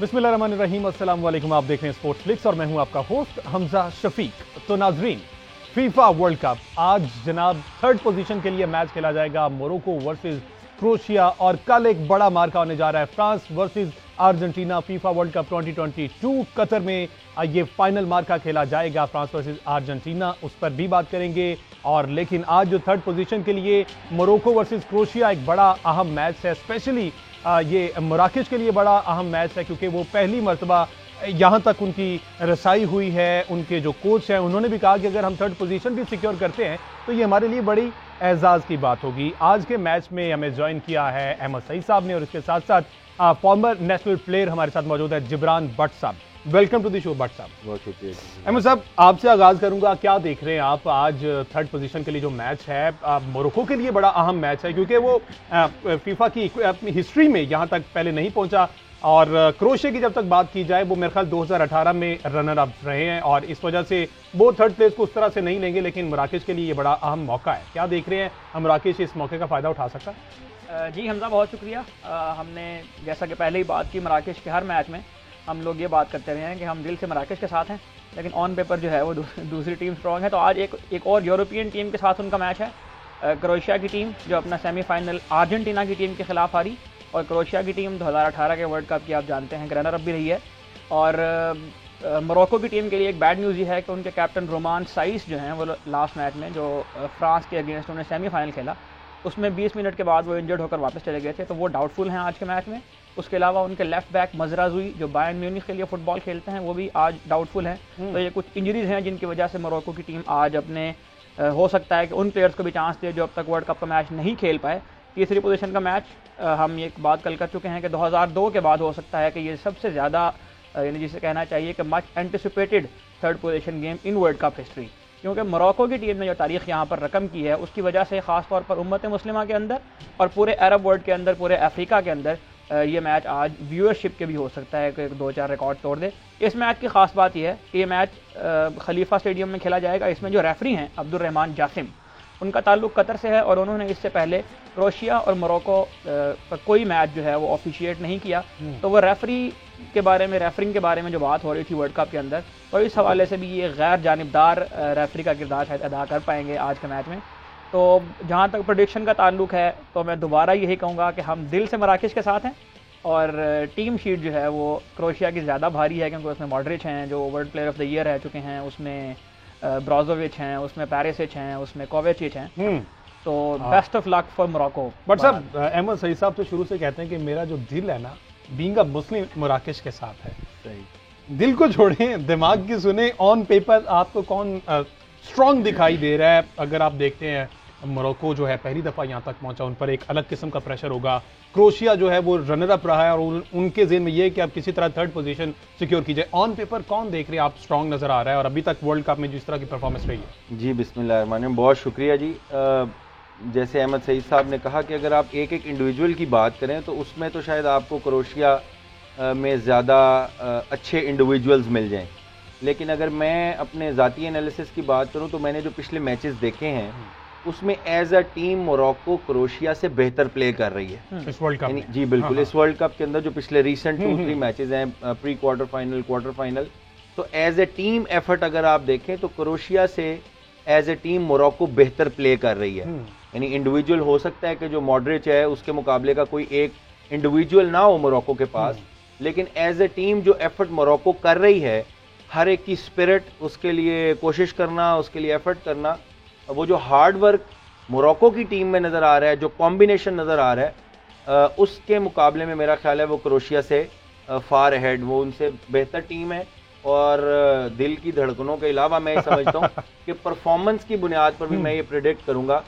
बिस्मिल्लाहिर्रहमानिर्रहीम, अस्सलाम वालेकुम। आप देख रहे हैं स्पोर्ट्स फ्लिक्स और मैं हूं आपका होस्ट हमजा शफीक। तो नाजरीन, फीफा वर्ल्ड कप आज जनाब थर्ड पोजीशन के लिए मैच खेला जाएगा, मोरक्को वर्सेस क्रोएशिया। और कल एक बड़ा मार्का होने जा रहा है, France versus Argentina. FIFA world cup 2022 Qatar में ये फाइनल मार्का खेला जाएगा, फ्रांस वर्सेस अर्जेंटीना, उस पर भी बात करेंगे। और लेकिन आज जो थर्ड पोजीशन के लिए मोरक्को वर्सेस क्रोएशिया एक बड़ा अहम मैच है, स्पेशली ये मराकेश के लिए बड़ा अहम मैच है, क्योंकि वो पहली मर्तबा यहाँ तक उनकी रसाई हुई है। उनके जो कोच हैं उन्होंने भी कहा कि अगर हम थर्ड पोजीशन भी सिक्योर करते हैं तो ये हमारे लिए बड़ी एजाज़ की बात होगी। आज के मैच में हमें ज्वाइन किया है अहमद सईद साहब ने, और इसके साथ साथ फॉर्मर नेशनल प्लेयर हमारे साथ मौजूद है जिब्रान भट्ट साहब। Welcome to the show Bhatt साहब। बहुत शुक्रिया अहमद साहब, आपसे आगाज करूंगा, क्या देख रहे हैं आप आज थर्ड पोजीशन के लिए जो मैच है? मोरक्को के लिए बड़ा अहम मैच है, क्योंकि वो फीफा की अपनी हिस्ट्री में यहाँ तक पहले नहीं पहुंचा। और क्रोएशिया की जब तक बात की जाए, वो मेरे ख्याल 2018 में रनर अप रहे हैं, और इस वजह से वो थर्ड प्लेस को उस तरह से नहीं लेंगे। लेकिन मराकेश के लिए ये बड़ा अहम मौका है, क्या देख रहे हैं? हम मराकेश इस मौके का फ़ायदा उठा सकता है? जी हमजा, बहुत शुक्रिया। हमने जैसा कि पहले ही बात की, मराकेश के हर मैच में हम लोग ये बात करते रहे हैं कि हम दिल से मराकेश के साथ हैं, लेकिन ऑन पेपर जो है वो दूसरी टीम स्ट्रॉन्ग है। तो आज एक और यूरोपियन टीम के साथ उनका मैच है, क्रोएशिया की टीम जो अपना सेमीफाइनल अर्जेंटीना की टीम के खिलाफ हारी। और क्रोएशिया की टीम 2018 के वर्ल्ड कप की आप जानते हैं रनर अप भी रही है। और मोरक्को की टीम के लिए एक बैड न्यूज़ ये है कि उनके कैप्टन रोमान साइस जो हैं वो लास्ट मैच में जो फ्रांस के अगेंस्ट उन्होंने सेमीफाइनल खेला, उसमें 20 मिनट के बाद वो इंजर्ड होकर वापस चले गए थे, तो वो डाउटफुल हैं आज के मैच में। उसके अलावा उनके लेफ्ट बैक मजराजुई जो बायर्न म्यूनिख के लिए फुटबॉल खेलते हैं, वो भी आज डाउटफुल हैं। तो ये कुछ इंजरीज हैं जिनकी वजह से मोरक्को की टीम आज अपने हो सकता है कि उन प्लेयर्स को भी चांस दे जो अब तक वर्ल्ड कप का मैच नहीं खेल पाए। तीसरी पोजीशन का मैच हम एक बात कल कर चुके हैं कि 2002 के बाद हो सकता है कि ये सबसे ज़्यादा यानी जिसे कहना चाहिए कि much anticipated third position game in world cup history, क्योंकि मोरक्को की टीम ने जो तारीख यहाँ पर रकम की है उसकी वजह से ख़ास तौर पर उम्मत मुस्लिमा के अंदर और पूरे अरब वर्ल्ड के अंदर, पूरे अफ्रीका के अंदर ये मैच आज व्यूअरशिप के भी हो सकता है कि 2-4 रिकॉर्ड तोड़ दे। इस मैच की खास बात यह है कि ये मैच खलीफा स्टेडियम में खेला जाएगा। इसमें जो रेफरी हैं अब्दुल रहमान जासिम, उनका ताल्लुक कतर से है, और उन्होंने इससे पहले क्रोएशिया और मोरक्को पर कोई मैच जो है वो ऑफिशिएट नहीं किया। तो वो रेफरिंग के बारे में जो बात हो रही थी वर्ल्ड कप के अंदर, तो इस हवाले से भी ये गैर जानिबदार रेफरी का किरदार शायद अदा कर पाएंगे आज के मैच में। तो जहाँ तक प्रेडिक्शन का ताल्लुक है, तो मैं दोबारा यही कहूँगा कि हम दिल से मराकेश के साथ हैं, और टीम शीट जो है वो क्रोएशिया की ज़्यादा भारी है, क्योंकि उसमें मॉडरिच हैं जो world player of the year रह चुके हैं, उसमें ब्रोजोविच हैं, उसमें पेरिसिच हैं, उसमें कोवेचिच हैं। तो best of luck for Morocco. But साहब, अहमद सईद साहब तो शुरू से कहते हैं कि मेरा जो दिल है ना, बीइंग अ मुस्लिम, मराकेश के साथ है। सही। दिल को छोड़ें, दिमाग की सुने। ऑन पेपर आपको कौन स्ट्रॉन्ग दिखाई दे रहा है? अगर आप देखते हैं मोरक्को जो है पहली दफ़ा यहाँ तक पहुँचा, उन पर एक अलग किस्म का प्रेशर होगा। क्रोएशिया जो है वो रनर अप रहा है, और उनके ज़हन में ये है कि आप किसी तरह थर्ड पोजीशन सिक्योर कीजिए। ऑन पेपर कौन देख रहे हैं आप स्ट्रॉन्ग नज़र आ रहा है, और अभी तक वर्ल्ड कप में जिस तरह की परफॉर्मेंस रही है? जी बिस्मिल्लाहिर्रहमानिर्रहीम, बहुत शुक्रिया जी। जैसे अहमद सईद साहब ने कहा कि अगर आप एक एक इंडिविजुअल की बात करें तो उसमें तो शायद आपको क्रोएशिया में ज़्यादा अच्छे इंडिविजुअल्स मिल जाएं, लेकिन अगर मैं अपने ज़ाती एनालिसिस की बात करूं तो मैंने जो पिछले मैचेस देखे हैं उसमें as a team Morocco Croatia से बेहतर प्ले कर रही है इस वर्ल्ड कप। जी बिल्कुल। इस वर्ल्ड कप के अंदर जो पिछले रिसेंट 2-3 मैचेस हैं, pre quarter final, quarter final, तो एज ए टीम एफर्ट अगर आप देखें तो क्रोएशिया से एज ए टीम मोरक्को बेहतर प्ले कर रही है। यानी इंडिविजुअल हो सकता है कि जो मॉडरिच है उसके मुकाबले का कोई एक इंडिविजुअल ना हो मोरक्को के पास, लेकिन एज ए टीम जो एफर्ट मोरक्को कर रही है, हर एक की स्पिरिट, उसके लिए कोशिश करना, उसके लिए एफर्ट करना, वो जो हार्ड वर्क मोरक्को की टीम में नज़र आ रहा है, जो कॉम्बिनेशन नज़र आ रहा है, उसके मुकाबले में मेरा ख्याल है वो क्रोएशिया से फार अहेड, वो उनसे बेहतर टीम है। और दिल की धड़कनों के अलावा मैं समझता हूँ कि परफॉर्मेंस की बुनियाद पर भी मैं ये प्रेडिक्ट करूँगा।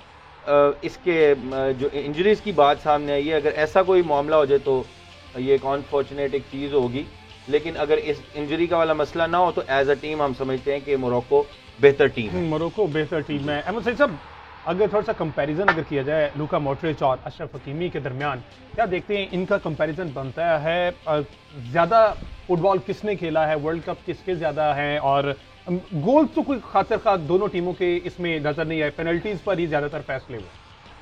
इसके जो इंजरीज की बात सामने आई है, अगर ऐसा कोई मामला हो जाए तो ये एक अनफॉर्चुनेट एक चीज़ होगी, लेकिन अगर इस इंजरी का वाला मसला ना हो तो एज अ टीम हम समझते हैं कि मोरक्को बेहतर टीम है। मोरक्को बेहतर टीम है। अहमद सईद साहब, अगर थोड़ा सा कंपैरिजन अगर किया जाए लूका मॉडरिच और अशरफ हकीमी के दरमियान, क्या देखते हैं इनका कंपैरिजन बनता है? ज़्यादा फुटबॉल किसने खेला है, वर्ल्ड कप किसके ज़्यादा हैं, और गोल तो कोई खातिर खा दोनों टीमों के इसमें नज़र नहीं आए, पेनल्टीज़ पर ही ज़्यादातर फैसले हुए।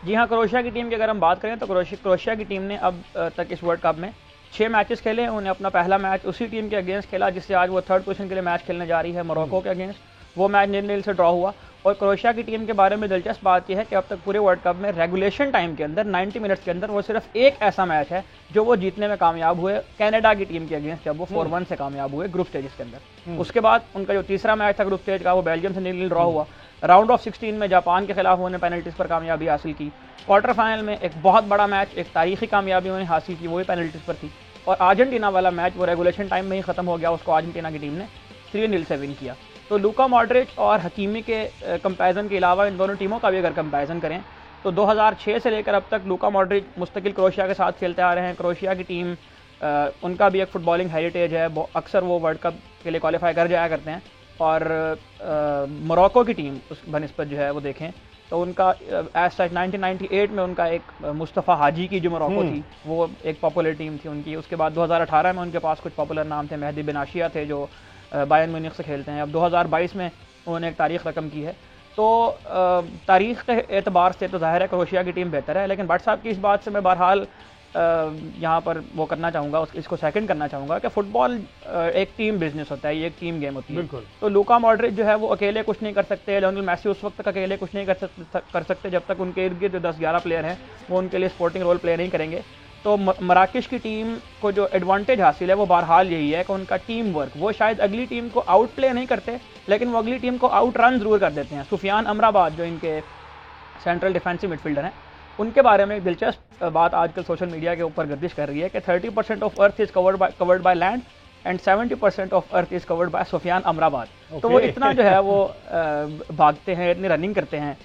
जी हाँ, क्रोएशिया की टीम की अगर हम बात करें तो क्रोएशिया की टीम ने अब तक इस वर्ल्ड कप में 6 मैचेस खेले, उन्हें अपना पहला मैच उसी टीम के अगेंस्ट खेला जिससे आज वो 3rd पोजीशन के लिए मैच खेलने जा रही है, मोरक्को के अगेंस्ट। वो मैच 0-0 से ड्रॉ हुआ। और क्रोएशिया की टीम के बारे में दिलचस्प बात यह है कि अब तक पूरे वर्ल्ड कप में रेगुलेशन टाइम के अंदर 90 मिनट्स के अंदर वो सिर्फ एक ऐसा मैच है जो वो जीतने में कामयाब हुए, कनाडा की टीम के अगेंस्ट, जब वो 4-1 से कामयाब हुए ग्रुप स्टेजेस के अंदर। उसके बाद उनका जो तीसरा मैच था ग्रुप स्टेज का, वो बेल्जियम से 0-0 ड्रॉ हुआ। राउंड ऑफ 16 में जापान के खिलाफ उन्होंने पेनल्टीज पर कामयाबी हासिल की। क्वार्टर फाइनल में एक बहुत बड़ा मैच, एक तारीखी कामयाबी उन्होंने हासिल की, वो भी पेनल्टीज पर थी। और अर्जेंटीना वाला मैच वो रेगुलेशन टाइम में ही खत्म हो गया, उसको अर्जेंटीना की टीम ने 3-0 से विन किया। तो लूका मॉड्रिच और हकीमी के कंपैरिजन के अलावा इन दोनों टीमों का भी अगर कंपैरिजन करें तो 2006 से लेकर अब तक लूका मॉड्रिच मुस्तकिल क्रोएशिया के साथ खेलते आ रहे हैं। क्रोएशिया की टीम उनका भी एक फुटबॉलिंग हेरिटेज है, अक्सर वो वर्ल्ड कप के लिए क्वालिफाई कर जाया करते हैं। और मोरक्को की टीम उस बनिस्बत जो है वो देखें तो उनका एज सच 1998 में उनका एक मुस्तफ़ा हाजी की जो मोरक्को थी वो एक पॉपुलर टीम थी उनकी। उसके बाद 2018 में उनके पास कुछ पॉपुलर नाम थे, मेहदी बिनाशिया थे जो बायर्न म्यूनिख से खेलते हैं। अब 2022 में उन्होंने एक तारीख रकम की है। तो तारीख के एतबार से तो ज़ाहिर है क्रोएशिया की टीम बेहतर है, लेकिन भट्ट साहब की इस बात से मैं बहरहाल यहाँ पर वो करना चाहूँगा, इसको सेकंड करना चाहूँगा कि फ़ुटबॉल एक टीम बिजनेस होता है, ये एक टीम गेम होती है। तो लूका मॉड्रिच जो है वो अकेले कुछ नहीं कर सकते, लियोनेल मेसी उस वक्त तक अकेले कुछ नहीं कर सकते जब तक उनके इर्द गिर्द जो 10-11 प्लेयर हैं वो उनके लिए स्पोर्टिंग रोल प्ले नहीं करेंगे। तो मराकेश की टीम को जो एडवांटेज हासिल है वो बहरहाल यही है कि उनका टीम वर्क, वो शायद अगली टीम को आउट प्ले नहीं करते लेकिन वो अगली टीम को आउट रन ज़रूर कर देते हैं। सुफियान अमराबाद जो इनके सेंट्रल डिफेंसिव मिडफील्डर हैं, उनके बारे में एक दिलचस्प बात आजकल सोशल मीडिया के ऊपर गर्दिश कर रही है कि 30% of earth is covered by land and 70% of earth is covered by Sofyan Amrabat. तो वो इतना जो है वो भागते हैं, इतनी रनिंग करते हैं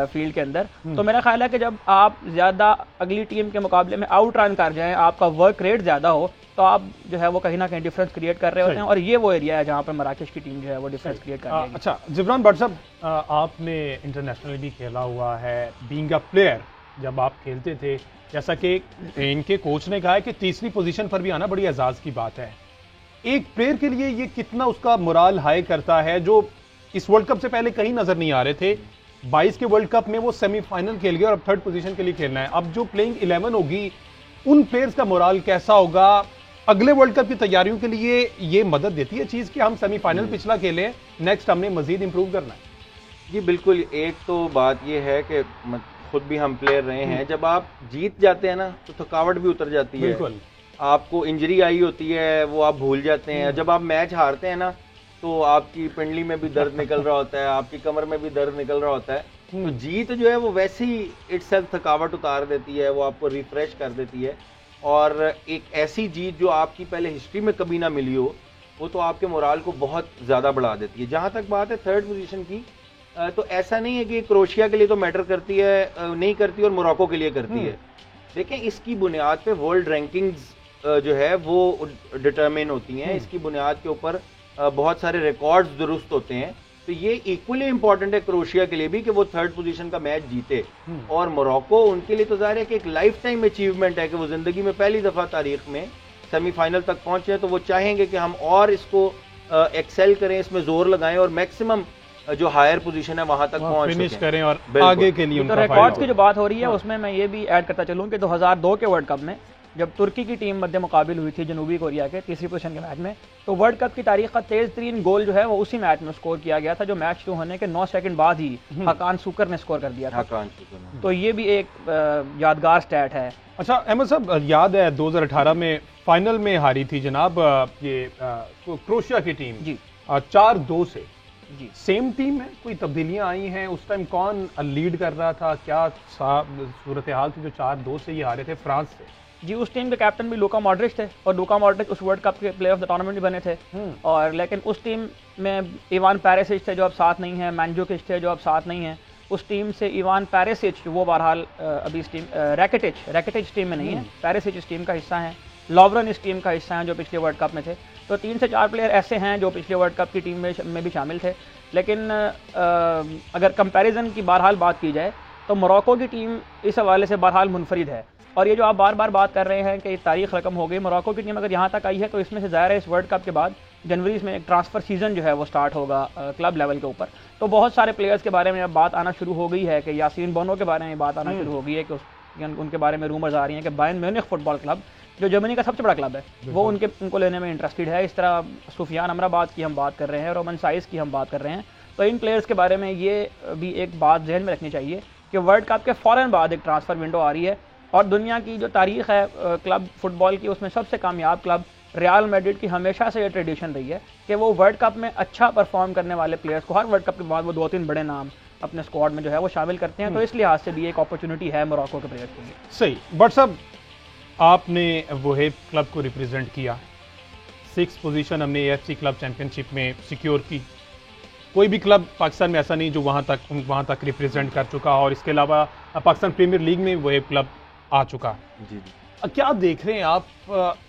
फील्ड के अंदर। तो मेरा ख्याल है कि जब आप ज़्यादा अगली टीम के मुकाबले में आउट रन कर जाएं, आपका वर्क रेट ज़्यादा हो, तो आप जो है वो कहीं ना कहीं डिफरेंस क्रिएट कर रहे होते हैं। और ये वो एरिया है जहाँ पर मराकेश की टीम जो है वो डिफरेंस क्रिएट कर रही है। अच्छा जिब्रान भट्ट साहब, आपने इंटरनेशनल भी खेला हुआ है, बीइंग अ प्लेयर जब आप खेलते थे, जैसा कि इनके कोच ने कहा है कि तीसरी पोजीशन पर भी आना बड़ी एजाज़ की बात है। एक प्लेयर के लिए ये कितना उसका मोराल हाई करता है, जो इस वर्ल्ड कप से पहले कहीं नजर नहीं आ रहे थे। 22 के वर्ल्ड कप में वो सेमीफाइनल खेल गए और अब 3rd पोजीशन के लिए खेलना है। अब जो प्लेइंग 11 होगी, उन प्लेयर्स का मोराल कैसा होगा? अगले वर्ल्ड कप की तैयारियों के लिए ये मदद देती है चीज कि हम सेमीफाइनल पिछला खेले, नेक्स्ट हमने मजीद इंप्रूव करना है। जी बिल्कुल, एक तो बात ये है कि खुद भी हम प्लेयर रहे हैं, जब आप जीत जाते हैं ना तो थकावट भी उतर जाती है। बिल्कुल, आपको इंजरी आई होती है वो आप भूल जाते हैं। जब आप मैच हारते हैं ना तो आपकी पिंडली में भी दर्द निकल रहा होता है, आपकी कमर में भी दर्द निकल रहा होता है। तो जीत जो है वो वैसे ही इटसेल्फ थकावट उतार देती है, वो आपको रिफ्रेश कर देती है। और एक ऐसी जीत जो आपकी पहले हिस्ट्री में कभी ना मिली हो, वो तो आपके मोराल को बहुत ज़्यादा बढ़ा देती है। जहाँ तक बात है 3rd पोजीशन की, तो ऐसा नहीं है कि क्रोएशिया के लिए तो मैटर करती है, नहीं करती, और मोरक्को के लिए करती है। देखें, इसकी बुनियाद पे वर्ल्ड रैंकिंग्स जो है वो डिटरमिन होती हैं। इसकी बुनियाद के ऊपर बहुत सारे रिकॉर्ड्स दुरुस्त होते हैं। तो ये इक्वली इंपॉर्टेंट है क्रोएशिया के लिए भी कि वो 3rd पोजीशन का मैच जीते। और मोरक्को उनके लिए तो ज़ाहिर है कि एक लाइफ टाइम अचीवमेंट है कि वो ज़िंदगी में पहली दफ़ा तारीख में सेमीफाइनल तक पहुंचे। तो वो चाहेंगे कि हम और इसको एक्सेल करें, इसमें जोर लगाएं और मैक्सिमम जो हायर पोजीशन है वहां तक पहुंच फिनिश करें और आगे के लिए। तो रिकॉर्ड्स की जो बात हो रही है उसमें मैं ये भी ऐड करता चलूं कि 2002 के वर्ल्ड कप में जब तुर्की की टीम मध्य मुकाबिल हुई थी जनूबी कोरिया के तीसरी पोजीशन के मैच में, तो वर्ल्ड कप की तारीख का तेज तरीन गोल जो है वो उसी मैच में स्कोर किया गया था, जो मैच शुरू होने के 9 सेकंड बाद ही हकान सुकर ने स्कोर कर दिया था। तो ये भी एक यादगार स्टैट है। अच्छा अहमद साहब, याद है 2018 में फाइनल में हारी थी जनाब ये क्रोएशिया की टीम जी 4-2 से। जी सेम टीम है, कोई तब्दीलियां आई हैं? उस टाइम कौन लीड कर रहा था, क्या सूरत हाल थी जो 4-2 से ही हारे थे फ्रांस से? जी, उस टीम के कैप्टन भी लूका मॉड्रिच थे और लूका मॉड्रिच उस वर्ल्ड कप के प्लेयर ऑफ द टूर्नामेंट भी बने थे। और लेकिन उस टीम में इवान पेरिसिच थे जो अब साथ नहीं है, मैंजुकिच थे जो अब साथ नहीं है। उस टीम से इवान पेरिसिच वो बहरहाल अभी इस टीम रैकिटिच टीम में नहीं है, पेरिसिच इस टीम का हिस्सा है, लॉवरन इस टीम का हिस्सा है जो पिछले वर्ल्ड कप में थे। तो 3 से 4 प्लेयर ऐसे हैं जो पिछले वर्ल्ड कप की टीम में भी शामिल थे। लेकिन अगर कंपैरिजन की बहरहाल बात की जाए तो मोरक्को की टीम इस हवाले से बहरहाल मुनफरिद है। और ये जो आप बार बार बात कर रहे हैं कि तारीख रकम हो गई, मोरक्को की टीम अगर यहाँ तक आई है तो इसमें से ज़ाहिर है इस वर्ल्ड कप के बाद जनवरी में एक ट्रांसफ़र सीज़न जो है वो स्टार्ट होगा क्लब लेवल के ऊपर। तो बहुत सारे प्लेयर्स के बारे में अब बात आना शुरू हो गई है कि यासीन बोनो के बारे में बात आना शुरू हो गई है कि उनके बारे में रूमर्स आ रही हैं कि बायर्न म्यूनिख फुटबॉल क्लब जो जर्मनी का सबसे बड़ा क्लब है, वो उनको लेने में इंटरेस्टेड है। इस तरह सुफियान अमराबाद की हम बात कर रहे हैं, रोमन साइस की हम बात कर रहे हैं। तो इन प्लेयर्स के बारे में ये भी एक बात जहन में रखनी चाहिए कि वर्ल्ड कप के फ़ौरन बाद एक ट्रांसफ़र विंडो आ रही है, और दुनिया की जो तारीख़ है क्लब फुटबॉल की, उसमें सबसे कामयाब क्लब रियल मैड्रिड की हमेशा से ये ट्रेडिशन रही है कि वो वर्ल्ड कप में अच्छा परफॉर्म करने वाले प्लेयर्स को हर वर्ल्ड कप के बाद वो 2-3 बड़े नाम अपने स्क्वाड में जो है वो शामिल करते हैं। तो इस लिहाज से भी एक अपॉर्चुनिटी है मोरक्को के प्लेयर्स के लिए। सही। बट साहब, आपने वोहेब क्लब को रिप्रेजेंट किया, 6 पोजीशन हमने AFC क्लब चैंपियनशिप में सिक्योर की। कोई भी क्लब पाकिस्तान में ऐसा नहीं जो वहाँ तक रिप्रेजेंट कर चुका, और इसके अलावा पाकिस्तान प्रीमियर लीग में वोहेब क्लब आ चुका। जी। क्या देख रहे हैं आप,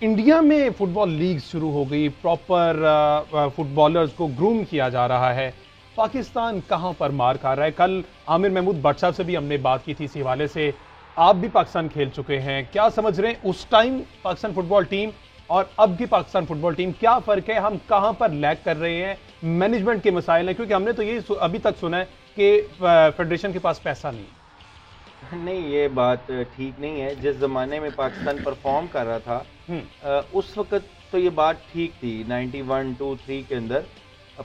इंडिया में फुटबॉल लीग शुरू हो गई, प्रॉपर फुटबॉलर्स को ग्रूम किया जा रहा है, पाकिस्तान कहां पर मार खा रहा है? कल आमिर महमूद भट्ट साहब से भी हमने बात की थी इस हवाले से, आप भी पाकिस्तान खेल चुके हैं, क्या समझ रहे हैं उस टाइम पाकिस्तान फुटबॉल टीम और अब की पाकिस्तान फुटबॉल टीम, क्या फ़र्क है? हम कहां पर लैग कर रहे हैं? मैनेजमेंट के मसाइल हैं, क्योंकि हमने तो ये अभी तक सुना है कि फेडरेशन के पास पैसा नहीं। नहीं, ये बात ठीक नहीं है। जिस ज़माने में पाकिस्तान परफॉर्म कर रहा था उस वक्त तो ये बात ठीक थी। 91-2-3 के अंदर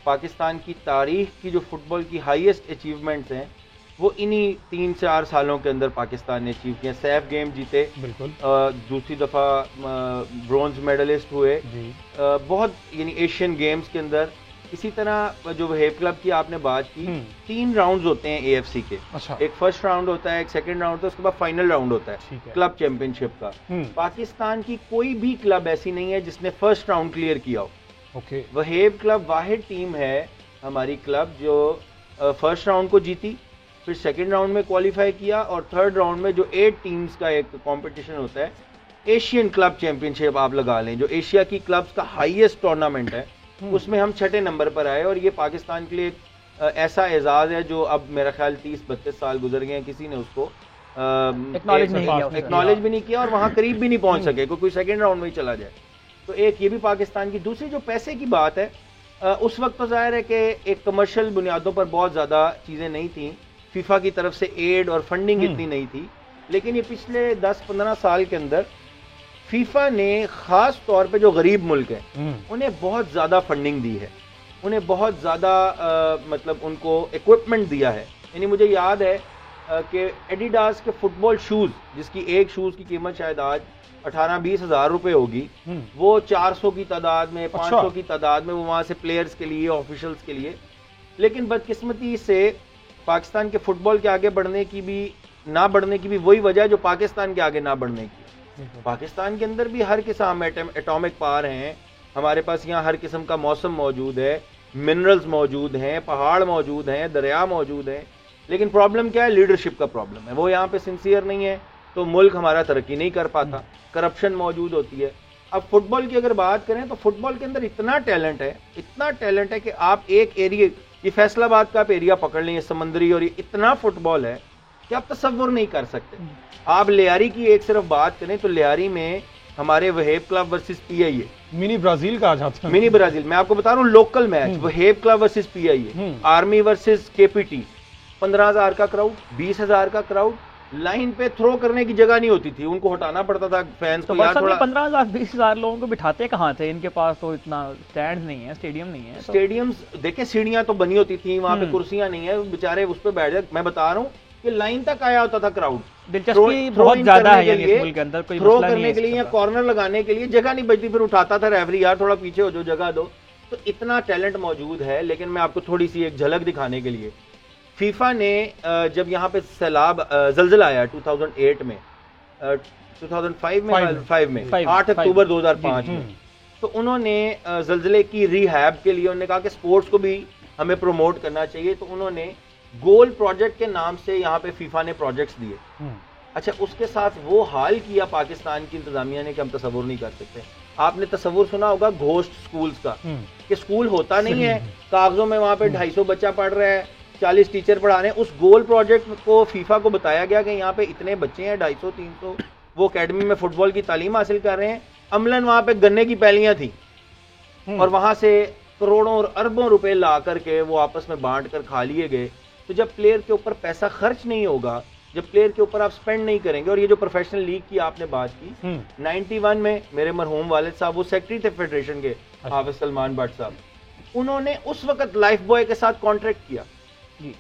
पाकिस्तान की तारीख की जो फुटबॉल की हाईएस्ट अचीवमेंट्स हैं वो इन्हीं 3-4 सालों के अंदर पाकिस्तान ने अचीव किया। सैफ गेम जीते, बिल्कुल, दूसरी दफ़ा ब्रॉन्ज मेडलिस्ट हुए, बहुत यानी एशियन गेम्स के अंदर। इसी तरह जो वोहेब क्लब की आपने बात की, 3 राउंड्स होते हैं AFC के। अच्छा। एक फर्स्ट राउंड होता है, एक सेकंड राउंड होता है, उसके बाद फाइनल राउंड होता है क्लब चैंपियनशिप का। पाकिस्तान की कोई भी क्लब ऐसी नहीं है जिसने फर्स्ट राउंड क्लियर किया हो। ओके। वोहेब क्लब वाहिद टीम है हमारी क्लब जो फर्स्ट राउंड को जीती, फिर सेकंड राउंड में क्वालिफाई किया, और थर्ड राउंड में जो 8 टीम्स का एक कंपटीशन होता है, एशियन क्लब चैंपियनशिप आप लगा लें, जो एशिया की क्लब्स का हाईएस्ट टूर्नामेंट है, उसमें हम 6ठे नंबर पर आए। और ये पाकिस्तान के लिए ऐसा एजाज है जो अब मेरा ख्याल 30-32 साल गुजर गए हैं, किसी ने उसको एक्नॉलेज भी नहीं किया और वहाँ करीब भी नहीं पहुँच सके, कोई सेकंड राउंड में ही चला जाए। तो एक ये भी पाकिस्तान की। दूसरी जो पैसे की बात है, उस वक्त तो जाहिर है कि एक कमर्शियल बुनियादों पर बहुत ज़्यादा चीज़ें नहीं थी, फीफा की तरफ से एड और फंडिंग इतनी नहीं थी। लेकिन ये पिछले 10-15 साल के अंदर फीफा ने ख़ास तौर पे जो गरीब मुल्क हैं उन्हें बहुत ज़्यादा फंडिंग दी है, उन्हें बहुत ज़्यादा मतलब उनको इक्विपमेंट दिया है। यानी मुझे याद है कि एडिडास के फुटबॉल शूज़, जिसकी एक शूज़ की कीमत शायद आज 18-20 हज़ार रुपये होगी, वो 400 की तादाद में, 500 की तादाद में वो वहाँ से प्लेयर्स के लिए, ऑफिशल्स के लिए। लेकिन बदकिस्मती से पाकिस्तान के फुटबॉल के आगे बढ़ने की भी, ना बढ़ने की भी वही वजह है जो पाकिस्तान के आगे ना बढ़ने की। पाकिस्तान के अंदर भी हर किस्म एटॉमिक पावर हैं, हमारे पास यहाँ हर किस्म का मौसम मौजूद है, मिनरल्स मौजूद हैं, पहाड़ मौजूद हैं, दरिया मौजूद हैं। लेकिन प्रॉब्लम क्या है? लीडरशिप का प्रॉब्लम है। वो यहाँ पे सिंसियर नहीं है तो मुल्क हमारा तरक्की नहीं कर पाता, करप्शन मौजूद होती है। अब फुटबॉल की अगर बात करें तो फुटबॉल के अंदर इतना टैलेंट है, इतना टैलेंट है कि आप एक एरिया, ये फैसलाबाद का आप एरिया पकड़ लें, समंदरी, और ये इतना फुटबॉल है कि आप तसव्वुर नहीं कर सकते। आप लियारी की एक सिर्फ बात करें तो लियारी में हमारे Wohaib club versus PIA, mini Brazil का आ जाता है। मिनी ब्राजील, मैं आपको बता रहा हूँ local match, Wohaib club versus PIA, army versus KPT, 15,000 का क्राउड, 20,000 का क्राउड, लाइन पे थ्रो करने की जगह नहीं होती थी, उनको हटाना पड़ता था फैंस को। यार थोड़ा 15,000-20,000 लोगों को बिठाते कहाँ थे? इनके पास तो इतना स्टैंड नहीं है, स्टेडियम नहीं है। स्टेडियम्स देखे, सीढ़ियां तो बनी होती थी, वहां पे कुर्सियां नहीं है, बेचारे उस पर बैठ जाते। मैं बता रहा हूँ कि लाइन तक आया होता था क्राउड। दिलचस्पी बहुत ज्यादा है यानी इस मुल्क के अंदर, कोई थ्रो करने के लिए या कॉर्नर लगाने के लिए जगह नहीं बचती, फिर उठाता था रेफरी, यार थोड़ा पीछे हो, जो जगह दो। तो इतना टैलेंट मौजूद है। लेकिन मैं आपको थोड़ी सी एक झलक दिखाने के लिए, फीफा ने जब यहाँ पे सैलाब ज़लज़ला आया 2008 में, 2005 में 8 अक्टूबर 2005 में, तो उन्होंने ज़लज़ले की रिहैब के लिए उन्होंने कहा कि स्पोर्ट्स को भी हमें प्रमोट करना चाहिए। तो उन्होंने गोल प्रोजेक्ट के नाम से यहाँ पे फीफा ने प्रोजेक्ट्स दिए। अच्छा, उसके साथ वो हाल किया पाकिस्तान की इंतजामिया ने कि हम तसव्वुर नहीं कर सकते। आपने तसव्वुर सुना होगा घोस्ट स्कूल्स का, कि स्कूल होता नहीं है, कागजों में वहाँ पे 250 बच्चा पढ़ रहा है, 40 टीचर पढ़ा रहे हैं। उस गोल प्रोजेक्ट को फीफा को बताया गया कि यहाँ पे इतने बच्चे हैं, 250-300, वो अकेडमी में फुटबॉल की तालीम हासिल कर रहे हैं। अमलन वहाँ पे गन्ने की पैलियाँ थी और वहाँ से करोड़ों और अरबों रुपए ला करके वो आपस में बांट कर खा लिए गए। तो जब प्लेयर के ऊपर पैसा खर्च नहीं होगा जब प्लेयर के ऊपर आप स्पेंड नहीं करेंगे। और ये जो प्रोफेशनल लीग की आपने बात की, 91 में मेरे मरहूम वालिद साहब वो सेक्रेटरी थे फेडरेशन के, हाफिज सलमान भट्ट साहब, उन्होंने उस वक्त लाइफ बॉय के साथ कॉन्ट्रैक्ट किया।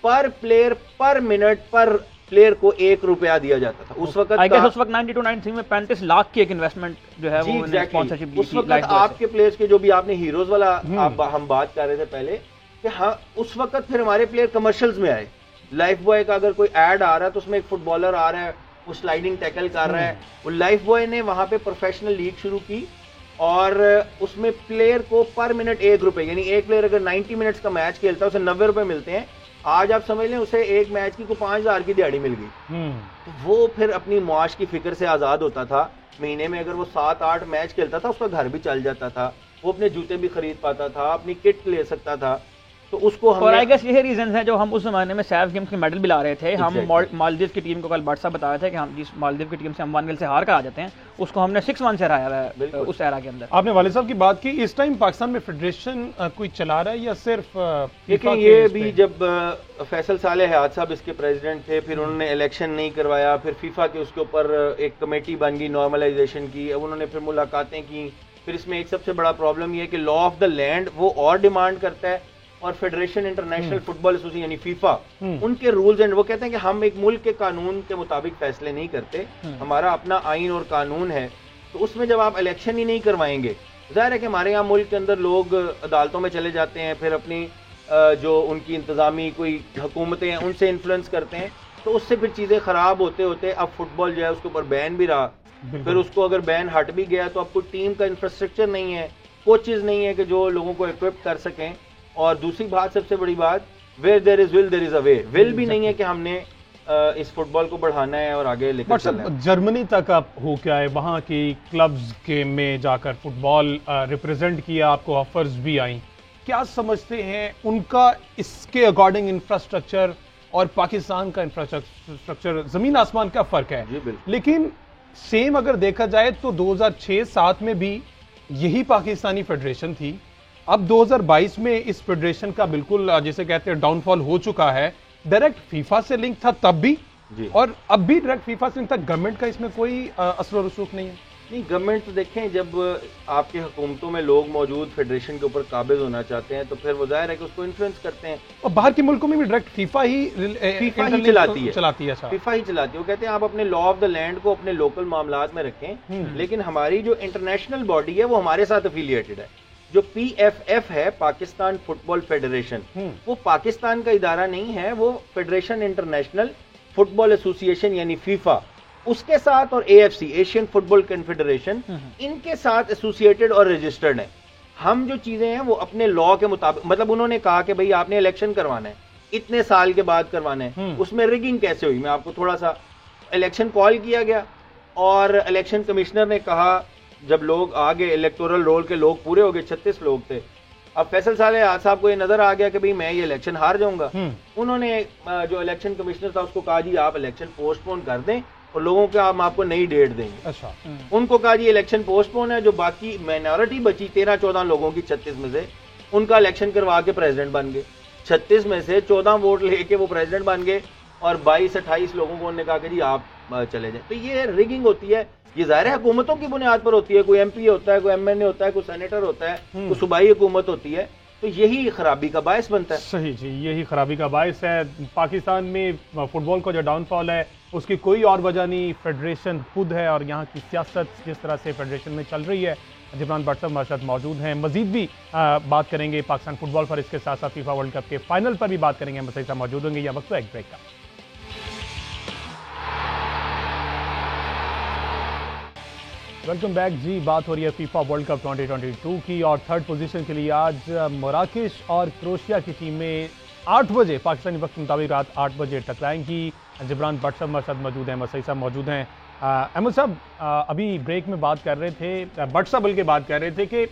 पर प्लेयर पर मिनट पर प्लेयर को ₹1 दिया जाता था उस वक्त। उस वक्त 92-93 में 35 लाख की एक इन्वेस्टमेंट जो है वो स्पॉन्सरशिप दी उस वक्त आपके प्लेयर्स के जो भी आपने हीरोज वाला हम बात कर रहे थे पहले कि हाँ, उस वक्त फिर हमारे प्लेयर कमर्शियल्स में आए। लाइफ बॉय का अगर कोई ऐड आ रहा है तो उसमें एक फुटबॉलर आ रहा है, वो स्लाइडिंग टैकल कर रहा है, वो लाइफ बॉय ने वहां पे प्रोफेशनल लीग शुरू की और उसमें प्लेयर को पर मिनट ₹1, यानी एक प्लेयर अगर 90 मिनट्स का मैच खेलता है उसे ₹90 मिलते हैं। आज आप समझ लें उसे एक मैच की को 5,000 की दिहाड़ी मिल गई। तो वो फिर अपनी मुआश की फिक्र से आजाद होता था। महीने में अगर वो 7-8 मैच खेलता था उसका घर भी चल जाता था, वो अपने जूते भी खरीद पाता था, अपनी किट ले सकता था। तो उसको और आई गेस यही रीजन है जो हम उस जमाने में सैफ गेम्स के मेडल भी ला रहे थे। हम मालदीव की टीम को कल भट्ट साहब बता रहे थे कि हम जिस मालदीव की टीम से हम 1-0 से हार कर आ जाते हैं उसको हमने 6-1 से हराया है उस एरा के अंदर। आपने वालिद साहब की बात की, इस टाइम पाकिस्तान में फेडरेशन कोई चला रहा है या सिर्फ देखिए ये भी जब फैसल साले हयात साहब इसके प्रेसिडेंट थे, फिर उन्होंने इलेक्शन नहीं करवाया, फिर फीफा के उसके ऊपर एक कमेटी बन गई नॉर्मलाइजेशन की, उन्होंने फिर मुलाकातें की। फिर इसमें एक सबसे बड़ा प्रॉब्लम ये है कि लॉ ऑफ द लैंड वो और डिमांड करता है और फेडरेशन इंटरनेशनल फुटबॉल एसोसिएशन यानी फीफा उनके रूल्स एंड वो कहते हैं कि हम एक मुल्क के कानून के मुताबिक फैसले नहीं करते, हमारा अपना आइन और कानून है। तो उसमें जब आप इलेक्शन ही नहीं करवाएंगे, जाहिर है कि हमारे यहाँ मुल्क के अंदर लोग अदालतों में चले जाते हैं, फिर अपनी जो उनकी इंतजामी कोई हुकूमतें हैं उनसे इन्फ्लुएंस करते हैं, तो उससे फिर चीज़ें ख़राब होते होते अब फुटबॉल जो है उसके ऊपर बैन भी रहा, फिर उसको अगर बैन हट भी गया तो अब कोई टीम का इंफ्रास्ट्रक्चर नहीं है, कोचेज नहीं है कि जो लोगों को इक्विप कर सकें। और दूसरी बात, सबसे बड़ी बात, where there is will there is a way, will भी नहीं है कि हमने इस फुटबॉल को बढ़ाना है और आगे लेकर चलना है। जर्मनी तक आप हो क्या है, वहाँ की क्लब्स के में जाकर फुटबॉल रिप्रेजेंट किया, आपको ऑफर्स भी आई, क्या समझते हैं उनका इसके अकॉर्डिंग इंफ्रास्ट्रक्चर और पाकिस्तान का इंफ्रास्ट्रक्चर जमीन आसमान का फर्क है। लेकिन सेम अगर देखा जाए तो 2006-7 में भी यही पाकिस्तानी फेडरेशन थी। अब 2022 में इस फेडरेशन का बिल्कुल जैसे कहते हैं डाउनफॉल हो चुका है। डायरेक्ट फीफा से लिंक था तब भी और अब भी डायरेक्ट फीफा से लिंक था। गवर्नमेंट का इसमें कोई असर रसूख नहीं है। नहीं, गवर्नमेंट तो देखें, जब आपकी हुकूमतों में लोग मौजूद फेडरेशन के ऊपर काबिज होना चाहते हैं तो फिर वो जाहिर है कि उसको इन्फ्लुएंस करते हैं। और बाहर के मुल्कों में भी डायरेक्ट फीफा ही चलाती है। फीफा ही चलाती है। वो कहते हैं आप अपने लॉ ऑफ द लैंड को अपने लोकल मामलात में रखें, लेकिन हमारी जो इंटरनेशनल बॉडी है वो हमारे साथ एफिलिएटेड है। जो PFF है, पाकिस्तान फुटबॉल फेडरेशन, वो पाकिस्तान का इदारा नहीं है, वो फेडरेशन इंटरनेशनल फुटबॉल एसोसिएशन यानी फीफा, उसके साथ और AFC एशियन फुटबॉल कॉन्फेडरेशन, इनके साथ एसोसिएटेड और रजिस्टर्ड है। हम जो चीजें हैं वो अपने लॉ के मुताबिक, मतलब उन्होंने कहा कि भाई आपने इलेक्शन करवाना है, इतने साल के बाद करवाना है। उसमें रिगिंग कैसे हुई, मैं आपको थोड़ा सा, इलेक्शन कॉल किया गया और इलेक्शन कमिश्नर ने कहा, जब लोग आ गए, इलेक्टोरल रोल के लोग पूरे हो गए, 36 लोग थे। अब फैसल साले साहब को ये नजर आ गया कि भाई मैं ये इलेक्शन हार जाऊंगा। उन्होंने जो इलेक्शन कमिश्नर था उसको कहा, जी आप इलेक्शन पोस्टपोन कर दें और लोगों के हम आपको नई डेट देंगे। अच्छा। उनको कहा जी इलेक्शन पोस्टपोन है। जो बाकी माइनॉरिटी बची 13-14 लोगों की 36 में से, उनका इलेक्शन करवा के प्रेसिडेंट बन गए। 36 में से 14 वोट लेके वो प्रेसिडेंट बन गए और 22-28 लोगों को उन्होंने कहा कि जी आप चले जाए। तो ये रिगिंग होती है, ये जाहिर है हुकूमतों की बुनियाद पर होती है। कोई MP होता है, कोई MNA होता है, कोई सेनेटर होता है, कोई सूबाई हुकूमत होती है, तो यही खराबी का बायस बनता है। सही जी, यही खराबी का बायस है। पाकिस्तान में फुटबॉल का जो डाउनफॉल है उसकी कोई और वजह नहीं, फेडरेशन खुद है और यहाँ की सियासत जिस तरह से फेडरेशन में चल रही है। जिब्रान भट्ट साहब हमारे साथ मौजूद हैं, मजीद भी बात करेंगे पाकिस्तान फुटबॉल पर, इसके साथ साथ फीफा वर्ल्ड कप के फाइनल पर भी बात करेंगे। मसईद साहब मौजूद होंगे। या वक्त एक ब्रेक का। वेलकम बैक जी। बात हो रही है फीफा वर्ल्ड कप 2022 की और थर्ड पोजीशन के लिए आज मोराकेश और क्रोएशिया की टीमें 8 बजे पाकिस्तानी वक्त के मुताबिक रात 8 बजे टकराएंगी। जिब्रान भट्ट साहब हमारे साथ मौजूद हैं, मसईद साहब मौजूद हैं। अहमद साहब, अभी ब्रेक में बात कर रहे थे, भट्ट साहब बल्कि बात कर रहे थे कि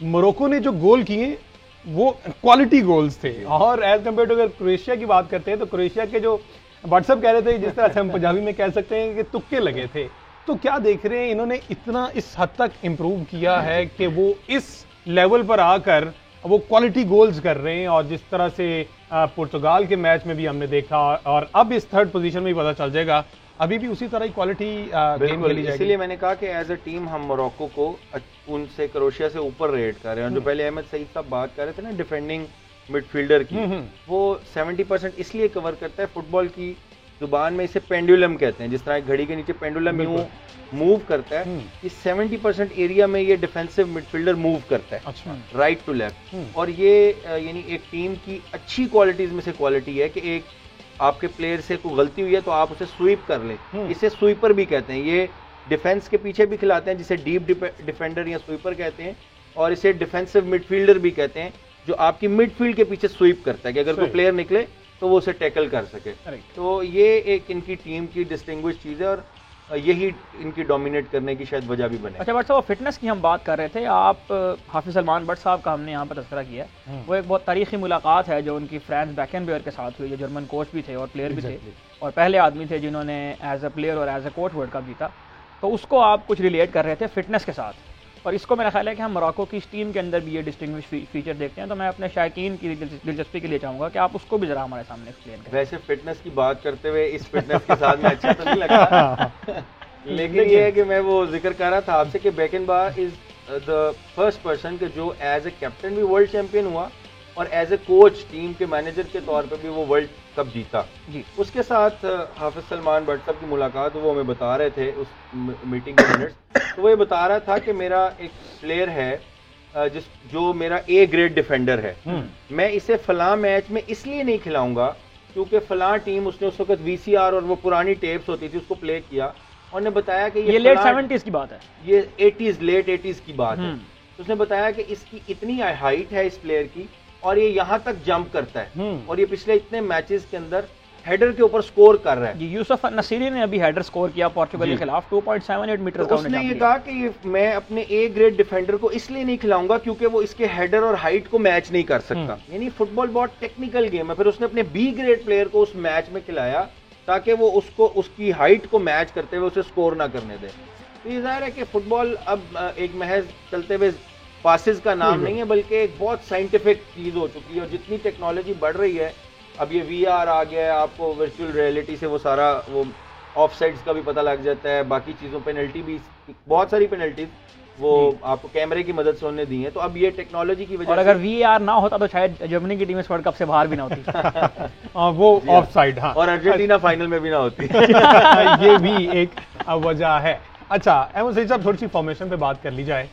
मोरक्को ने जो गोल किए वो क्वालिटी गोल्स थे और एज कम्पेयर टू अगर क्रोएशिया की बात करते हैं तो क्रोएशिया के जो भट्ट साहब कह रहे थे, जिस तरह से हम पंजाबी में कह सकते हैं कि तुक्के लगे थे। तो क्या देख रहे हैं, इन्होंने इतना इस हद तक इम्प्रूव किया है कि वो इस लेवल पर आकर वो क्वालिटी गोल्स कर रहे हैं और जिस तरह से पुर्तगाल के मैच में भी हमने देखा, और अब इस थर्ड पोजीशन में भी पता चल जाएगा अभी भी उसी तरह की क्वालिटी गेम खेली जाएगी। इसीलिए मैंने कहा कि एज अ टीम हम मोरक्को को उनसे क्रोएशिया से ऊपर रेट कर रहे हैं। और जो पहले अहमद सईद साहब बात कर रहे थे ना डिफेंडिंग मिडफील्डर की, वो 70% इसलिए कवर करता है, फुटबॉल की जुबान में इसे पेंडुलम कहते हैं, जिस तरह घड़ी के नीचे पेंडुलम यूं मूव करता है, कि 70% एरिया में ये डिफेंसिव मिडफील्डर मूव करता है, अच्छा, राइट टू लेफ्ट। और ये यानी एक टीम की अच्छी क्वालिटीज में से क्वालिटी है कि एक आपके प्लेयर से कोई गलती हुई है तो आप उसे स्वीप कर लें, इसे स्वीपर भी कहते हैं। ये डिफेंस के पीछे भी खिलाते हैं, जिसे डीप डिफेंडर या स्वीपर कहते हैं, और इसे डिफेंसिव मिडफील्डर भी कहते हैं, जो आपकी मिडफील्ड के पीछे स्वीप करता है कि अगर कोई प्लेयर निकले तो वो उसे टैकल कर सके। तो ये एक इनकी टीम की डिस्टिंग्विश चीज़ है, और यही इनकी डोमिनेट करने की शायद वजह भी बने। अच्छा बट साहब, फिटनेस की हम बात कर रहे थे, आप हाफिज सलमान बट साहब का हमने यहाँ पर तस्करा किया है। वो एक बहुत तारीखी मुलाकात है जो उनकी फ्रांस बैकेनबेयर के साथ हुई, जो जर्मन कोच भी थे और प्लेयर भी थे, और पहले आदमी थे जिन्होंने एज अ प्लेयर और as a coach world cup जीता। तो उसको आप कुछ रिलेट कर रहे थे फिटनेस के साथ, और इसको मेरा ख्याल है कि हम मोरक्को की इस टीम के अंदर भी ये डिस्टिंग्विश फीचर देखते हैं। तो मैं अपने शायकीन की दिलचस्पी के लिए चाहूँगा कि आप उसको भी जरा हमारे सामने एक्सप्लेन करें। वैसे फिटनेस की बात करते हुए इस फिटनेस के साथ में अच्छा तो नहीं लगता लेकिन ये है कि मैं वो जिक्र कर रहा था आपसे कि बेकेनबावर इज द फर्स्ट पर्सन के जो एज ए कैप्टन भी वर्ल्ड चैंपियन हुआ, और एज ए कोच टीम के मैनेजर के तौर पे भी वो वर्ल्ड कप जीता जी। उसके साथ हाफिज सलमान बट साहब की मुलाकात, वो हमें बता रहे थे उस मीटिंग के मिनट्स, तो वो ये बता रहा था कि मेरा एक प्लेयर है जो मेरा ए ग्रेड डिफेंडर है, मैं इसे फलां मैच में इसलिए नहीं खिलाऊंगा क्योंकि फलां टीम, उसने उस वक्त VCR और वो पुरानी टेप्स होती थी उसको प्ले किया, और ने बताया कि ये लेट 70s की बात है, ये 80s लेट 80s की बात है। तो उसने बताया कि इसकी इतनी हाइट है इस प्लेयर की, और ये यहाँ तक जंप करता है, और ये पिछले इतने मैचेस के अंदर हेडर के ऊपर स्कोर कर रहा है। यूसुफ नसीरी ने अभी हेडर स्कोर किया पोर्चुगल के खिलाफ 2.78 मीटर का। उसने ये कहा कि ये मैं अपने ए ग्रेड डिफेंडर को इसलिए नहीं खिलाऊंगा क्योंकि वो इसके हेडर और हाइट को मैच नहीं कर सकता। यानी फुटबॉल बहुत टेक्निकल गेम है। फिर उसने अपने बी ग्रेड प्लेयर को उस मैच में खिलाया ताकि वो उसको उसकी हाइट को मैच करते हुए उसे स्कोर ना करने दे। तो ये जाहिर है कि फुटबॉल अब एक महज चलते हुए पासेस का नाम नहीं है, बल्कि एक बहुत साइंटिफिक चीज हो चुकी है, और जितनी टेक्नोलॉजी बढ़ रही है, अब ये VR आ गया है, आपको वर्चुअल रियलिटी से वो सारा वो ऑफसाइड्स का भी पता लग जाता है, बाकी चीज़ों पेनल्टी भी, बहुत सारी पेनल्टीज वो आपको कैमरे की मदद से उन्होंने दी है। तो अब ये टेक्नोलॉजी की वजह और अगर VR ना होता तो शायद जर्मनी की टीम इस वर्ल्ड कप से बाहर भी ना होती वो ऑफसाइड, हाँ, और अर्जेंटीना फाइनल में भी ना होती ये भी एक वजह है। अच्छा अहमद सईद साहब, थोड़ी सी फॉर्मेशन पे बात कर ली जाए।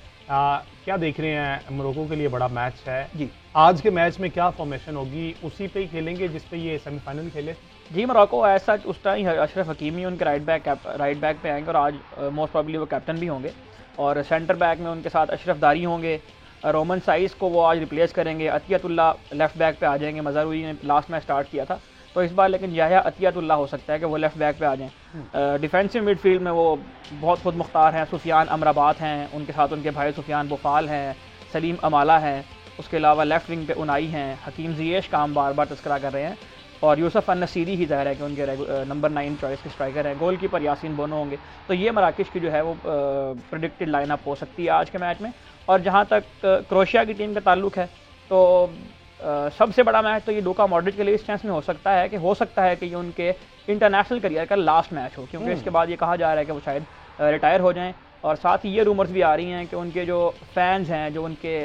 क्या देख रहे हैं, मोरक्को के लिए बड़ा मैच है जी, आज के मैच में क्या फॉर्मेशन होगी, उसी पे ही खेलेंगे जिस पे ये सेमीफाइनल खेले? जी, मोरक्को ऐसा उस टाइम अशरफ हकीमी उनके राइट बैक पे आएंगे, और आज मोस्ट प्रोबेबली वो कैप्टन भी होंगे, और सेंटर बैक में उनके साथ अशरफ दारी होंगे, रोमन साइस को वो आज रिप्लेस करेंगे, अतियतुल्ला लेफ्ट बैक पे आ जाएंगे, मज़ारुई ने लास्ट मैच स्टार्ट किया था, तो इस बार लेकिन याह्या अतियतुल्ला हो सकता है कि वो लेफ्ट बैक पे आ जाएं। डिफेंसिव मिडफील्ड में वो बहुत खुद मुख्तार हैं, सुफियान अमराबात हैं, उनके साथ उनके भाई सुफियान बुफाल हैं, सलीम अमाला हैं, उसके अलावा लेफ्ट विंग पे उनाई हैं, हकीम जियेश का हम बार बार तस्करा कर रहे हैं, और यूसुफ नसीरी ही ज़ाहिर है कि उनके नंबर 9 चॉइस के स्ट्राइकर हैं, गोल कीपर यासीन बोनो होंगे। तो ये मराकश की जो है वो प्रेडिक्टेड लाइनअप हो सकती है आज के मैच में। और जहाँ तक क्रोएशिया की टीम का ताल्लुक है, तो सबसे बड़ा मैच तो ये लूका मॉड्रिच के लिए इस चांस में हो सकता है कि ये उनके इंटरनेशनल करियर का लास्ट मैच हो, क्योंकि इसके बाद ये कहा जा रहा है कि वो शायद रिटायर हो जाएं। और साथ ही ये रूमर्स भी आ रही हैं कि उनके जो फैंस हैं, जो उनके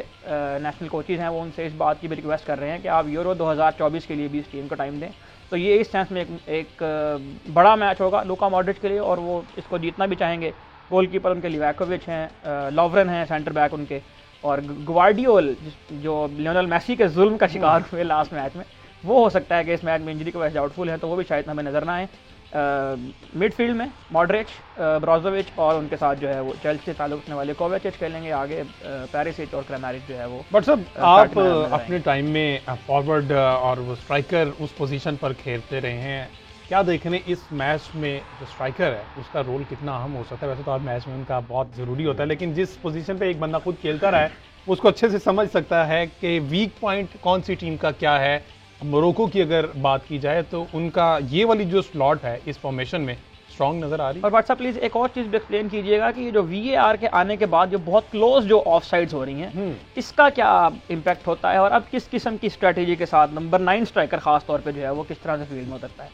नेशनल कोचेज़ हैं, वो उनसे इस बात की भी रिक्वेस्ट कर रहे हैं कि आप यूरो 2024 के लिए भी इस टीम को टाइम दें। तो ये इस चांस में एक बड़ा मैच होगा लूका मॉड्रिच के लिए, और वो इसको जीतना भी चाहेंगे। गोलकीपर उनके लिवाकोविच हैं, लॉवरन हैं सेंटर बैक उनके, और ग्वार्डियोल जो लियोनेल मेसी के जुल्म का शिकार हुए लास्ट मैच में, वो हो सकता है कि इस मैच में इंजरी की वजह से डाउटफुल है, तो वो भी शायद हमें नजर ना आए। मिडफील्ड में मॉड्रिच, ब्रोजोविच, और उनके साथ जो है वो चेल्सी से ताल्लुक रखने वाले कोवाचिच खेलेंगे, आगे पेरिसिच और क्रेमारिच जो है वो। बट सब आप अपने टाइम में फॉरवर्ड और वो स्ट्राइकर उस पोजीशन पर खेलते रहे हैं, क्या देखने इस मैच में जो स्ट्राइकर है उसका रोल कितना अहम हो सकता है? वैसे तो हर मैच में उनका बहुत ज़रूरी होता है, लेकिन जिस पोजीशन पे एक बंदा खुद खेलता रहा है उसको अच्छे से समझ सकता है कि वीक पॉइंट कौन सी टीम का क्या है। मोरक्को की अगर बात की जाए तो उनका ये वाली जो स्लॉट है इस फॉर्मेशन में स्ट्रांग नजर आ रही है। और व्हाट्सएप प्लीज एक और चीज भी एक्सप्लेन कीजिएगा कि ये जो VAR के आने के बाद जो बहुत क्लोज जो ऑफ साइड्स हो रही हैं, इसका क्या इम्पैक्ट होता है और अब किस किस्म की स्ट्रेटेजी के साथ नंबर 9 स्ट्राइकर खास तौर पे जो है वो किस तरह से फील्ड में उतरता है?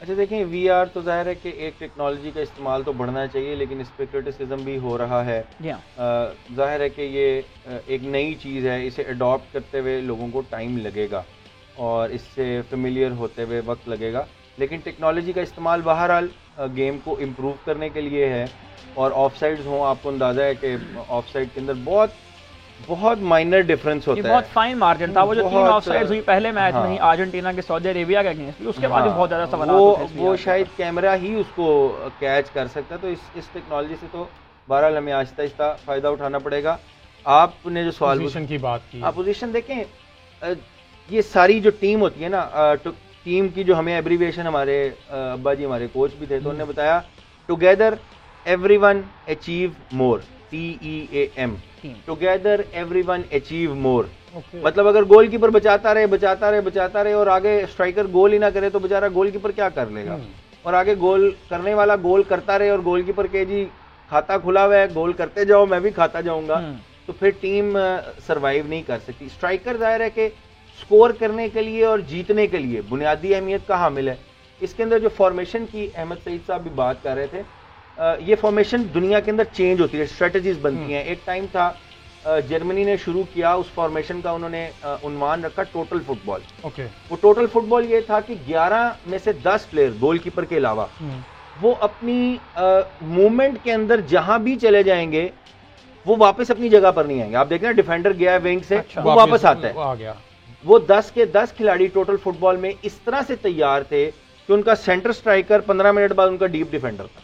अच्छा देखें, VR तो जाहिर है कि एक टेक्नोलॉजी का इस्तेमाल तो बढ़ना चाहिए, लेकिन इस पर क्रिटिसिज्म भी हो रहा है। जाहिर है कि ये एक नई चीज़ है, इसे अडॉप्ट करते हुए लोगों को टाइम लगेगा और इससे फेमिलियर होते हुए वक्त लगेगा, लेकिन टेक्नोलॉजी का इस्तेमाल बहरहाल गेम को इम्प्रूव करने के लिए है। और ऑफ साइड्स हों, आपको अंदाज़ा है कि ऑफ साइड के अंदर बहुत माइनर डिफरेंस होता है, बहुत फाइन मार्जिन था। वो जो 3 ऑफसाइड्स हुई पहले मैच में ही अर्जेंटीना के सऊदी अरेबिया के अगेंस्ट, उसके बाद बहुत ज्यादा सवाल वो शायद कैमरा ही उसको कैच कर सकता है। तो इस टेक्नोलॉजी से तो बहरहाल हमें आहिस्ता आहिस्ता फायदा उठाना पड़ेगा। आपने जो सवाल पोजीशन की बात की, आप पोजीशन देखें, ये सारी जो टीम होती है ना, टीम की जो हमें एब्रीविएशन, हमारे अब्बा जी हमारे कोच भी थे तो उन्होंने बताया together everyone achieve more, TEAM, together everyone achieve more. मतलब अगर गोलकीपर बचाता रहे और आगे स्ट्राइकर गोल ही ना करे तो बेचारा गोलकीपर क्या कर लेगा, और आगे गोल करने वाला गोल करता रहे और गोलकीपर के जी खाता खुला हुआ है, गोल करते जाओ मैं भी खाता जाऊंगा, तो फिर टीम सरवाइव नहीं कर सकती। स्ट्राइकर जाहिर है कि स्कोर करने के लिए और जीतने के लिए बुनियादी अहमियत का हामिल है। इसके अंदर जो फॉर्मेशन की अहमद सईद साहब भी बात कर रहे थे, ये फॉर्मेशन दुनिया के अंदर चेंज होती है, स्ट्रेटजीज बनती हैं। एक टाइम था जर्मनी ने शुरू किया, उस फॉर्मेशन का उन्होंने उन्वान रखा टोटल फुटबॉल। वो टोटल फुटबॉल ये था कि 11 में से 10 प्लेयर गोलकीपर के अलावा वो अपनी मूवमेंट के अंदर जहां भी चले जाएंगे वो वापस अपनी जगह पर नहीं आएंगे। आप देख रहे हैं डिफेंडर गया है विंग से, वो वापस आता है। वो 10 के 10 खिलाड़ी टोटल फुटबॉल में इस तरह से तैयार थे कि उनका सेंटर स्ट्राइकर 15 मिनट बाद उनका डीप डिफेंडर था,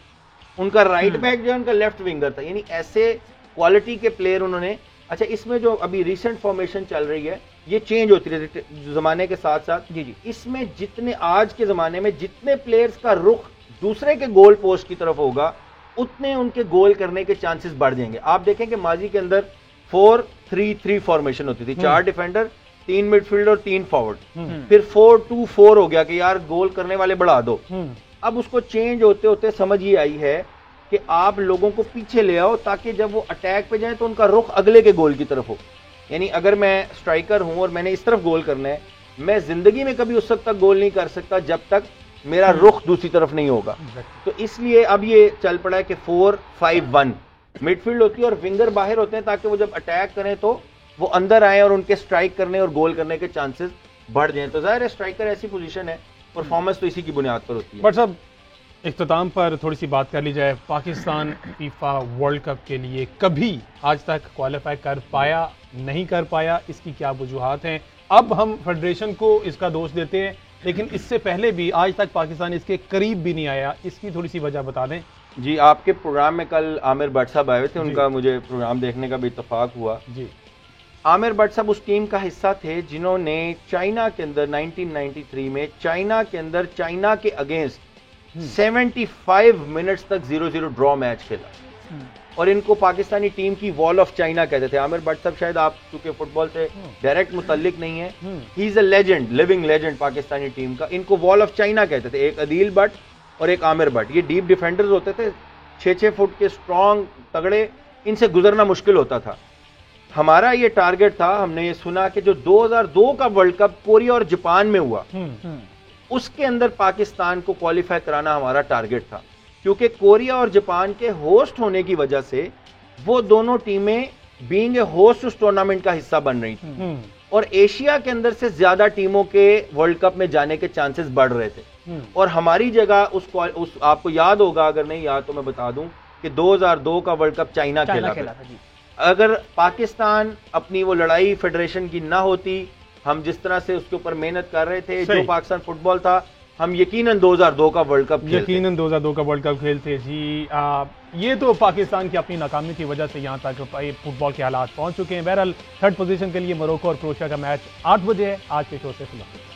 उनका राइट बैक जो है उनका लेफ्ट विंगर था, यानी ऐसे क्वालिटी के प्लेयर उन्होंने। अच्छा, इसमें जो अभी रिसेंट फॉर्मेशन चल रही है ये चेंज होती रहती जमाने के साथ साथ। जी, इसमें जितने आज के जमाने में जितने प्लेयर्स का रुख दूसरे के गोल पोस्ट की तरफ होगा उतने उनके गोल करने के चांसेस बढ़ जाएंगे। आप देखें कि माजी के अंदर 4-3-3 फॉर्मेशन होती थी, 4 डिफेंडर, 3 मिडफील्ड और 3 फॉरवर्ड। फिर 4-2-4 हो गया कि यार गोल करने वाले बढ़ा दो। अब उसको चेंज होते होते समझ ये आई है कि आप लोगों को पीछे ले आओ ताकि जब वो अटैक पे जाए तो उनका रुख अगले के गोल की तरफ हो। यानी अगर मैं स्ट्राइकर हूं और मैंने इस तरफ गोल करना है, मैं जिंदगी में कभी उस वक्त तक गोल नहीं कर सकता जब तक मेरा रुख दूसरी तरफ नहीं होगा। तो इसलिए अब ये चल पड़ा है कि 4-5-1 मिडफील्ड होती है और विंगर बाहर होते हैं ताकि वो जब अटैक करें तो वो अंदर आए और उनके स्ट्राइक करने और गोल करने के चांसेस बढ़ जाएं। तो जाहिर है स्ट्राइकर ऐसी पोजीशन है, परफॉर्मेंस तो इसी की बुनियाद पर होती है। बट साहब, इख्तिताम पर थोड़ी सी बात कर ली जाए। पाकिस्तान फीफा वर्ल्ड कप के लिए कभी आज तक क्वालिफाई कर पाया, नहीं कर पाया, इसकी क्या वजूहात हैं? अब हम फेडरेशन को इसका दोष देते हैं, लेकिन इससे पहले भी आज तक पाकिस्तान इसके करीब भी नहीं आया, इसकी थोड़ी सी वजह बता दें। जी, आपके प्रोग्राम में कल आमिर भट्ट साहब आए थे, उनका मुझे प्रोग्राम देखने का भी इत्तेफाक हुआ। जी, आमिर भट्ट साहब उस टीम का हिस्सा थे जिन्होंने चाइना के अंदर 1993 में चाइना के अंदर चाइना के अगेंस्ट 75 मिनट्स तक 0-0 ड्रॉ मैच खेला और इनको पाकिस्तानी टीम की वॉल ऑफ चाइना कहते थे। आमिर भट्ट साहब, शायद आप चूंकि फुटबॉल से डायरेक्ट मुतल्लिक नहीं है, he is a legend, living legend Pakistani team का। इनको वॉल ऑफ चाइना कहते थे, एक अदील भट्ट और एक आमिर भट्ट। ये डीप डिफेंडर्स होते थे, 6-6 फुट के स्ट्रॉन्ग तगड़े, इनसे गुजरना मुश्किल होता था। हमारा ये टारगेट था, हमने ये सुना कि जो 2002 का वर्ल्ड कप कोरिया और जापान में हुआ उसके अंदर पाकिस्तान को क्वालिफाई कराना हमारा टारगेट था, क्योंकि कोरिया और जापान के होस्ट होने की वजह से वो दोनों टीमें बीइंग ए होस्ट उस टूर्नामेंट का हिस्सा बन रही थी और एशिया के अंदर से ज्यादा टीमों के वर्ल्ड कप में जाने के चांसेस बढ़ रहे थे और हमारी जगह उस आपको याद होगा, अगर नहीं याद तो मैं बता दूं कि 2002 का वर्ल्ड कप चाइना खेला था। अगर पाकिस्तान अपनी वो लड़ाई फेडरेशन की ना होती, हम जिस तरह से उसके ऊपर मेहनत कर रहे थे, जो पाकिस्तान फुटबॉल था, हम यकीनन 2002 का वर्ल्ड कप खेलते। जी, ये तो पाकिस्तान की अपनी नाकामी की वजह से यहाँ तक फुटबॉल के हालात पहुंच चुके हैं। बहरहाल थर्ड पोजीशन के लिए मोरक्को और क्रोएशिया का मैच 8 बजे है। आज के शो से खिलाफ